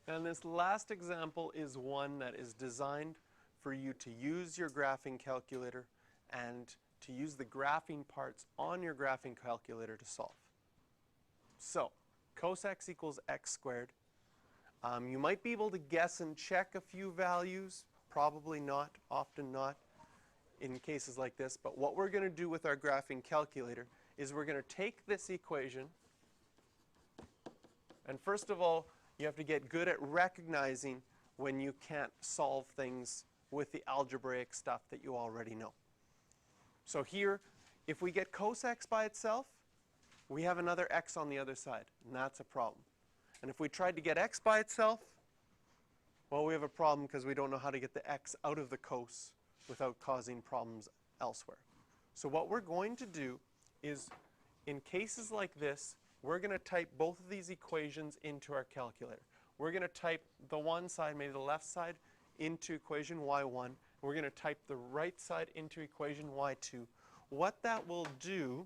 And this last example is one that is designed for you to use your graphing calculator and to use the graphing parts on your graphing calculator to solve. So, cos x equals x squared. You might be able to guess and check a few values, probably not, often not, in cases like this. But what we're going to do with our graphing calculator is we're going to take this equation, and first of all, you have to get good at recognizing when you can't solve things with the algebraic stuff that you already know. So here, if we get cos x by itself, we have another x on the other side, and that's a problem. And if we tried to get x by itself, well, we have a problem because we don't know how to get the x out of the cos without causing problems elsewhere. So what we're going to do is, in cases like this, we're going to type both of these equations into our calculator. We're going to type the one side, maybe the left side, into equation y1. We're going to type the right side into equation y2. What that will do,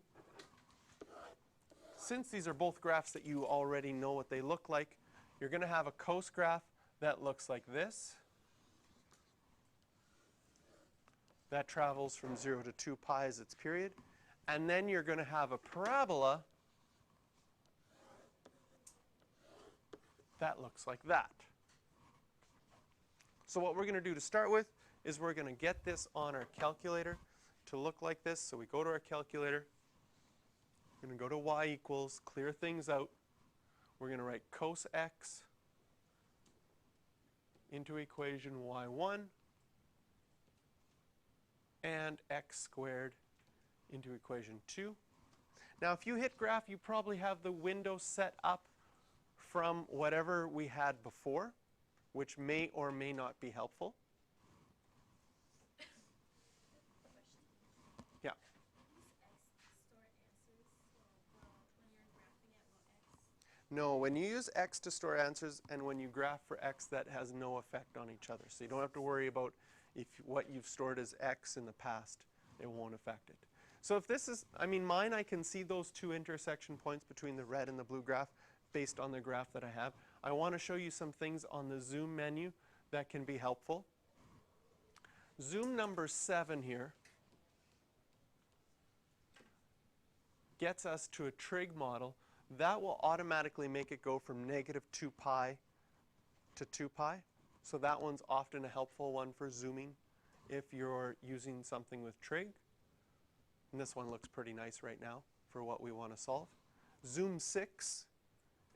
since these are both graphs that you already know what they look like, you're going to have a cos graph that looks like this. That travels from 0 to 2 pi as its period. And then you're going to have a parabola that looks like that. So what we're going to do to start with is we're going to get this on our calculator to look like this. So we go to our calculator. We're going to go to y equals, clear things out. We're going to write cos x into equation y1 and x squared into equation 2. Now, if you hit graph, you probably have the window set up from whatever we had before, which may or may not be helpful. Yeah. No, when you use x to store answers and when you graph for x, that has no effect on each other. So you don't have to worry about if what you've stored as x in the past, it won't affect it. So if this is, I mean, mine, I can see those two intersection points between the red and the blue graph based on the graph that I have. I want to show you some things on the zoom menu that can be helpful. Zoom number 7 here gets us to a trig model. That will automatically make it go from negative 2 pi to 2 pi. So that one's often a helpful one for zooming if you're using something with trig. And this one looks pretty nice right now for what we want to solve. Zoom 6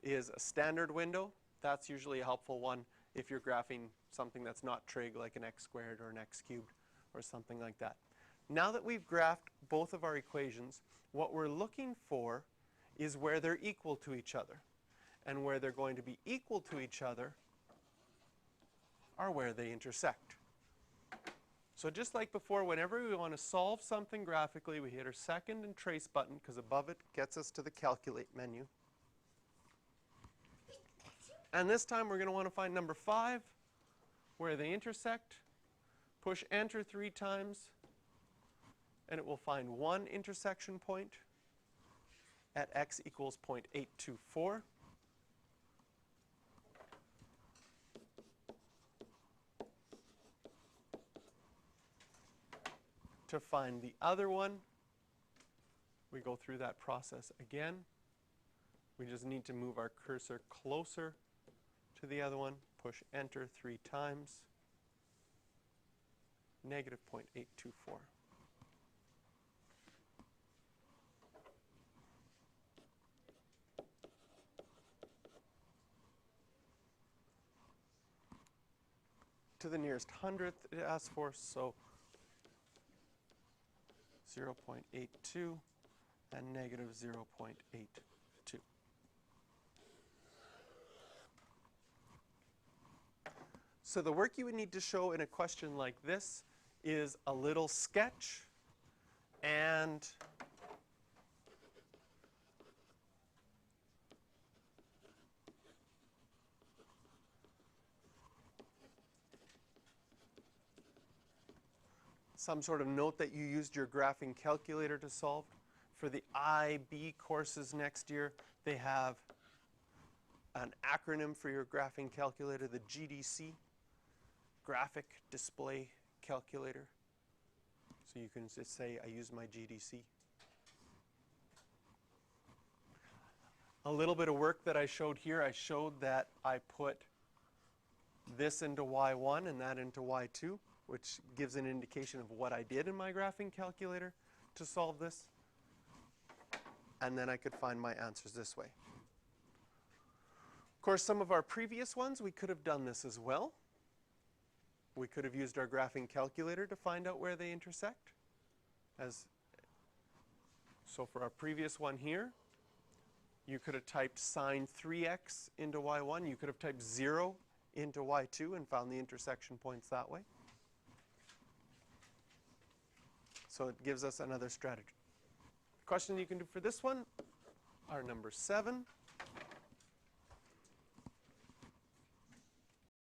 is a standard window. That's usually a helpful one if you're graphing something that's not trig, like an x squared or an x cubed or something like that. Now that we've graphed both of our equations, what we're looking for is where they're equal to each other. And where they're going to be equal to each other are where they intersect. So just like before, whenever we want to solve something graphically, we hit our second and trace button, because above it gets us to the calculate menu. And this time we're going to want to find number 5, where they intersect. Push enter 3 times, and it will find one intersection point at x equals 0.824. To find the other one, we go through that process again. We just need to move our cursor closer to the other one. Push enter 3 times. Negative 0.824. To the nearest hundredth it asks for, so 0.82 and negative 0.82. So the work you would need to show in a question like this is a little sketch and some sort of note that you used your graphing calculator to solve. For the IB courses next year, they have an acronym for your graphing calculator, the GDC, Graphic Display Calculator. So you can just say, I use my GDC. A little bit of work that I showed here, I showed that I put this into Y1 and that into Y2, which gives an indication of what I did in my graphing calculator to solve this. And then I could find my answers this way. Of course, some of our previous ones, we could have done this as well. We could have used our graphing calculator to find out where they intersect. So for our previous one here, you could have typed sine 3x into Y1. You could have typed 0 into Y2 and found the intersection points that way. So it gives us another strategy. The question you can do for this one are number 7.